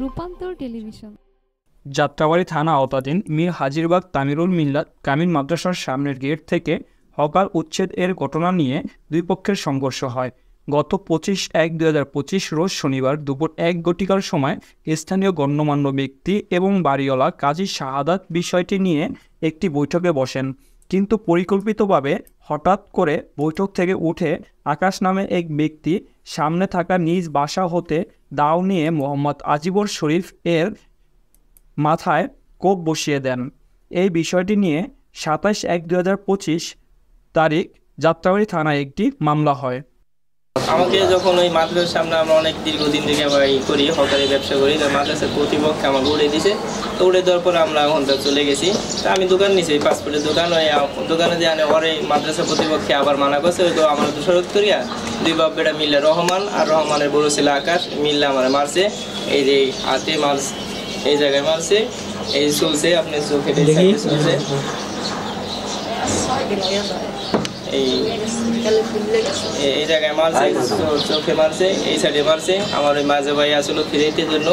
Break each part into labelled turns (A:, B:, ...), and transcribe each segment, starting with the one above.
A: রূপান্তর টেলিভিশন।
B: যাত্রাবাড়ী থানা আওতাধীন মীর হাজিরবাগ তামিরুল মিল্লাত কামিল মাদ্রাসার সামনের গেট থেকে হকার উচ্ছেদ এর ঘটনা নিয়ে দুই পক্ষের সংঘর্ষ হয়। গত 25/1/2025 রোজ শনিবার দুপুর 1 ঘটিকার সময় স্থানীয় গণ্যমান্য ব্যক্তি এবং বাড়িওয়ালা কাজী শাহাদাত বিষয়টি নিয়ে একটি বৈঠকে বসেন, কিন্তু পরিকল্পিতভাবে হঠাৎ করে বৈঠক থেকে উঠে আকাশ নামে এক ব্যক্তি সামনে থাকা নিজ বাসা হতে দাও নিয়ে মোহাম্মদ আজিবর শরীফ এর মাথায় কোপ বসিয়ে দেন। এই বিষয়টি নিয়ে 27/1/2025 তারিখ যাত্রাবাড়ী থানায় একটি মামলা হয়।
C: আমাকে যখন ওই মাদ্রাসার সামনে আমরা অনেক দীর্ঘদিন থেকে আমরা করি, হকারি ব্যবসা করি, মাদ্রাসার কর্তৃপক্ষ আমাকে উড়ে দিছে। তো উড়ে দেওয়ার পরে আমরা এখন চলে গেছি। তা আমি দোকান নিয়েছি, পাসপোর্টের দোকান। ওই দোকানে যে আনে ওর মাদ্রাসা কর্তৃপক্ষে আবার মানা করছে। ওই তো আমার দোষারোপ করিয়া দুই বাপ বেটা মিললে রহমান আর রহমানের বড় ছেলে আকাশ মিললে আমার মারছে। এই যে হাতে মারছে, এই জায়গায় মারছে, এই চলছে আপনার চোখে চলছে, এই জায়গায় মারছে, চোখে মারছে, এই সাইডে মারছে। আমার ওই মাঝে ভাই আসলে ফিরেতে জন্য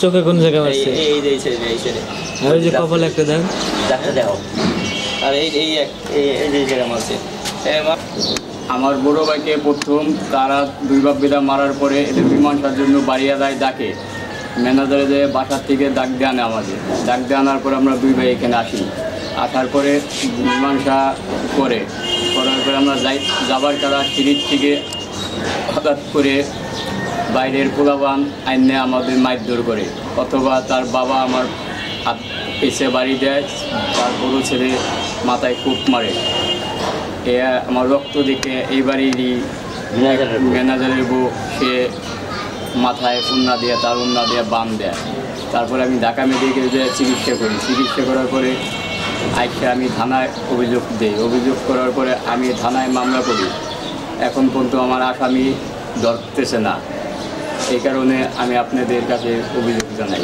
D: চোখে কোন জায়গায় মারছে?
C: এই সাইডে, এই সাইডে।
D: আর এই যে কপালে একটা দাগ,
C: দেখো। আর এই জায়গায় মারছে।
E: আমার বড় ভাইকে প্রথম তারা দুই বাপ বেদা মারার পরে এদের মীমাংসার জন্য বাড়িয়া দেয় ডাকে, ম্যানেজারে যে বাসার থেকে ডাক দিয়ে আনে আমাদের। ডাক দিয়ে আনার পরে আমরা দুই ভাই এখানে আসি। আসার পরে মীমাংসা করার পরে আমরা যাবার কারা সিরিজ থেকে হঠাৎ করে বাইরের পোলাবান আইনে আমাদের মারধর করে, অথবা তার বাবা আমার হাত পেছে বাড়ি দেয়, তার বড় ছেলে মাথায় কূপ মারে। এ আমার রক্ত দেখে এই বাড়িরই ম্যানেজারের বউ, সে মাথায় উন্না দিয়ে তার উন্না দিয়ে বাম দেয়। তারপরে আমি ঢাকা মেডিকেল যে চিকিৎসা করি, চিকিৎসা করার পরে আজকে আমি থানায় অভিযোগ দিই। অভিযোগ করার পরে আমি থানায় মামলা করি। এখন পর্যন্ত আমার আসামি ধরতেছে না, এই কারণে আমি আপনাদের কাছে অভিযোগ জানাই।